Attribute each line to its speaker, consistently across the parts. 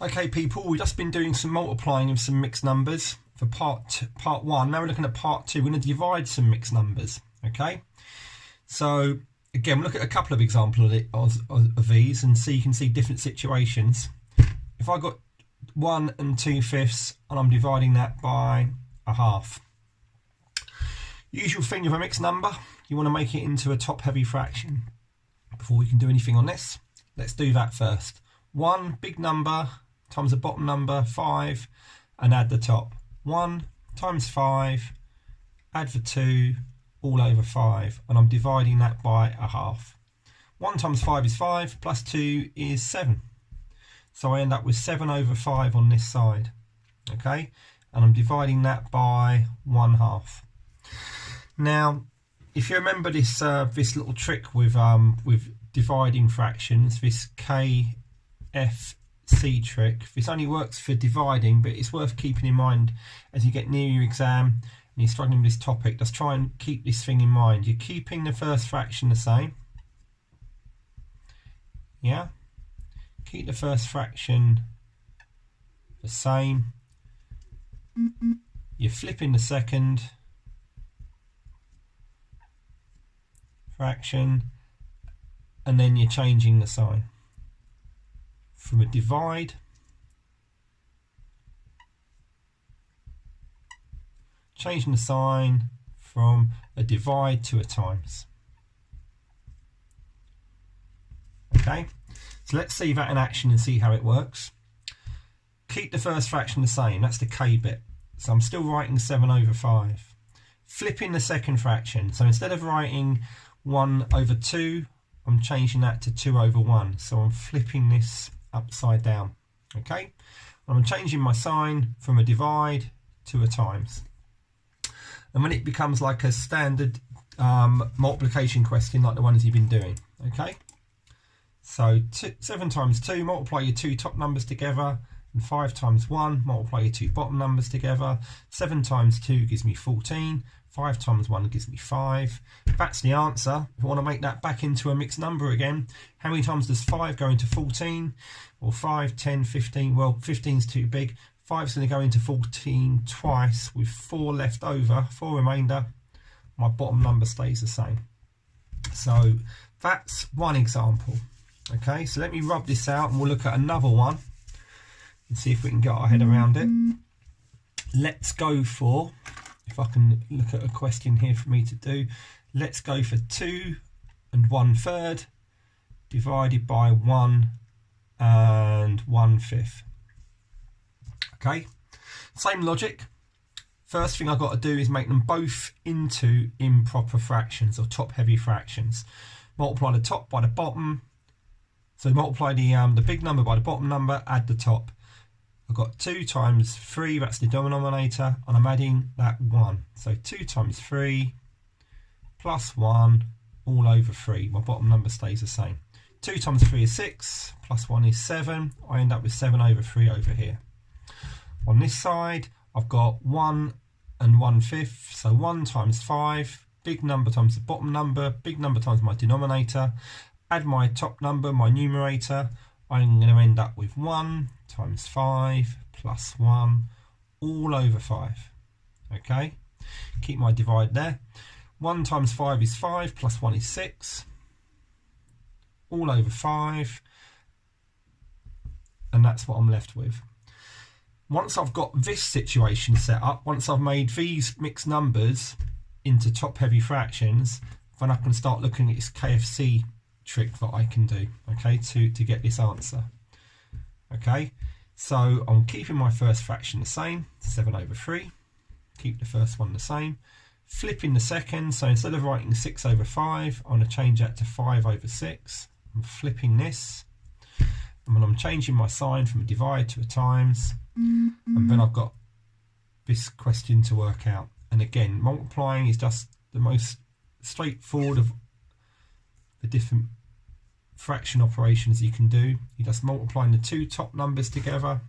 Speaker 1: Okay people, we've just been doing some multiplying of some mixed numbers for part one. Now we're looking at part two. We're going to divide some mixed numbers. Okay, so again we'll look at a couple of examples of these and you can see different situations. If I got 1 2/5 and I'm dividing that by a half. Usual thing with a mixed number, you want to make it into a top heavy fraction. Before we can do anything on this, let's do that first. 1 big number times the bottom number 5 and add the top. 1 times 5, add the 2, all over 5, and I'm dividing that by a half. 1 times 5 is 5, plus 2 is 7. So I end up with 7 over 5 on this side. Okay, and I'm dividing that by 1/2. Now, if you remember this this little trick with dividing fractions, this KFC trick, this only works for dividing, but it's worth keeping in mind as you get near your exam and you're struggling with this topic. Just try and keep this thing in mind. You're keeping the first fraction the same. Yeah, keep the first fraction the same. You're flipping the second fraction, and then you're changing the sign from a divide changing the sign from a divide to a times. Okay, so let's see that in action and see how it works. Keep the first fraction the same, that's the k bit, so I'm still writing 7 over 5. Flipping the second fraction, so instead of writing 1 over 2, I'm changing that to 2 over 1, so I'm flipping this upside down. Okay, and I'm changing my sign from a divide to a times. And when it becomes like a standard multiplication question like the ones you've been doing. Okay, so 7 times 2, multiply your two top numbers together, and 5 times 1, multiply your two bottom numbers together. 7 times 2 gives me 14, 5 times 1 gives me 5. That's the answer. If I want to make that back into a mixed number again, how many times does 5 go into 14? Or 5, 10, 15, well 15 is too big. 5 is going to go into 14 twice with 4 left over, 4 remainder. My bottom number stays the same. So that's one example. Okay, so let me rub this out and we'll look at another one and see if we can get our head around it. Let's go for, if I can look at a question here for me to do, let's go for 2 1/3 divided by 1 1/5. Okay, same logic. First thing I've got to do is make them both into improper fractions or top heavy fractions. Multiply the top by the bottom. So multiply the big number by the bottom number, add the top. I've got 2 times 3, that's the denominator, and I'm adding that 1. So 2 times 3 plus 1 all over 3. My bottom number stays the same. 2 times 3 is 6, plus 1 is 7. I end up with 7 over 3 over here. On this side, I've got 1 1/5, so 1 times 5, big number times the bottom number, big number times my denominator. Add my top number, my numerator. I'm going to end up with 1 times 5 plus 1 all over 5. Okay, keep my divide there. 1 times 5 is 5, plus 1 is 6, all over 5, and that's what I'm left with. Once I've got this situation set up, once I've made these mixed numbers into top heavy fractions, then I can start looking at this KFC trick that I can do, okay, to get this answer. Okay, so I'm keeping my first fraction the same, 7 over 3, keep the first one the same, flipping the second, so instead of writing 6 over 5, I'm going to change that to 5 over 6, I'm flipping this, and then I'm changing my sign from a divide to a times, and then I've got this question to work out. And again, multiplying is just the most straightforward of the different fraction operations you can do. You're just multiplying the two top numbers together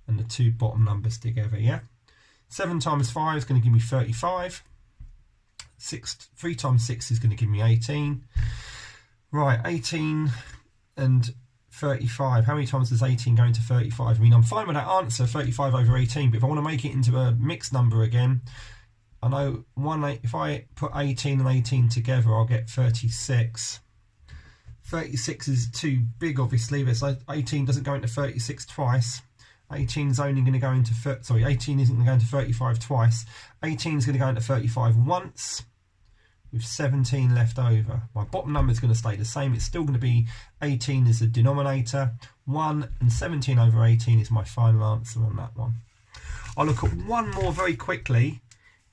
Speaker 1: and the two bottom numbers together. Yeah, 7 times 5 is going to give me 35. 3 times 6 is going to give me 18. Right, 18 and 35. How many times does 18 go into 35? I mean, I'm fine with that answer, 35 over 18, but if I want to make it into a mixed number again, I know if I put 18 and 18 together, I'll get 36. 36 is too big, obviously, but 18 doesn't go into 36 twice. 18 is only going to go into, 18 isn't going to go into 35 twice. 18 is going to go into 35 once, with 17 left over. My bottom number is going to stay the same. It's still going to be 18 as the denominator. 1 and 17 over 18 is my final answer on that one. I'll look at one more very quickly.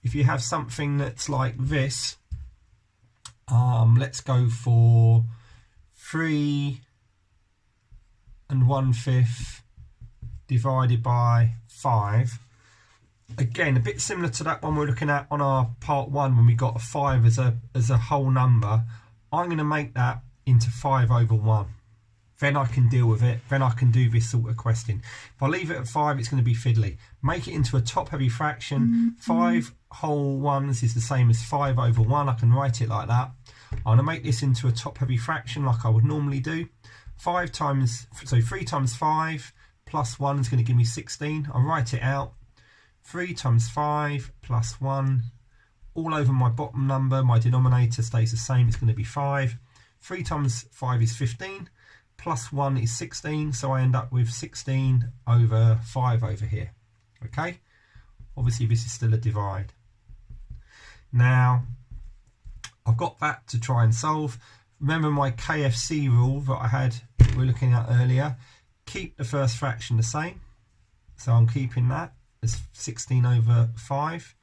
Speaker 1: If you have something that's like this, let's go for 3 1/5 divided by 5. Again, a bit similar to that one we're looking at on our part 1 when we got a 5 as a whole number. I'm going to make that into 5 over 1. Then I can deal with it. Then I can do this sort of question. If I leave it at 5, it's going to be fiddly. Make it into a top-heavy fraction. 5 whole ones is the same as 5 over 1. I can write it like that. I'm going to make this into a top-heavy fraction like I would normally do. 3 times 5 plus 1 is going to give me 16. I'll write it out. 3 times 5 plus 1. All over my bottom number, my denominator stays the same. It's going to be 5. 3 times 5 is 15. Plus 1 is 16. So I end up with 16 over 5 over here. Okay? Obviously, this is still a divide. Now, I've got that to try and solve. Remember my KFC rule that I had, that we were looking at earlier. Keep the first fraction the same. So I'm keeping that as 16 over 5.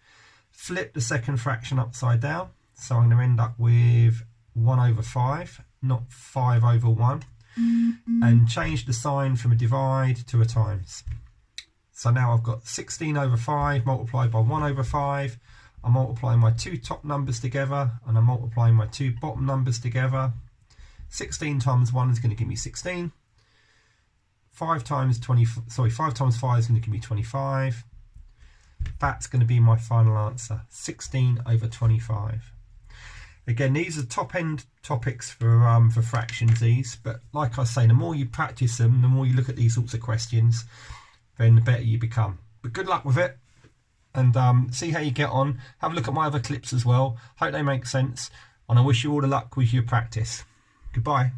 Speaker 1: Flip the second fraction upside down. So I'm going to end up with 1 over 5, not 5 over 1. And change the sign from a divide to a times. So now I've got 16 over 5 multiplied by 1 over 5. I'm multiplying my 2 top numbers together and I'm multiplying my 2 bottom numbers together. 16 times 1 is going to give me 16. 5 times 5 is going to give me 25. That's going to be my final answer, 16 over 25. Again, these are top end topics for fractions, these, but like I say, the more you practice them, the more you look at these sorts of questions, then the better you become. But good luck with it, and see how you get on. Have a look at my other clips as well. Hope they make sense, and I wish you all the luck with your practice. Goodbye.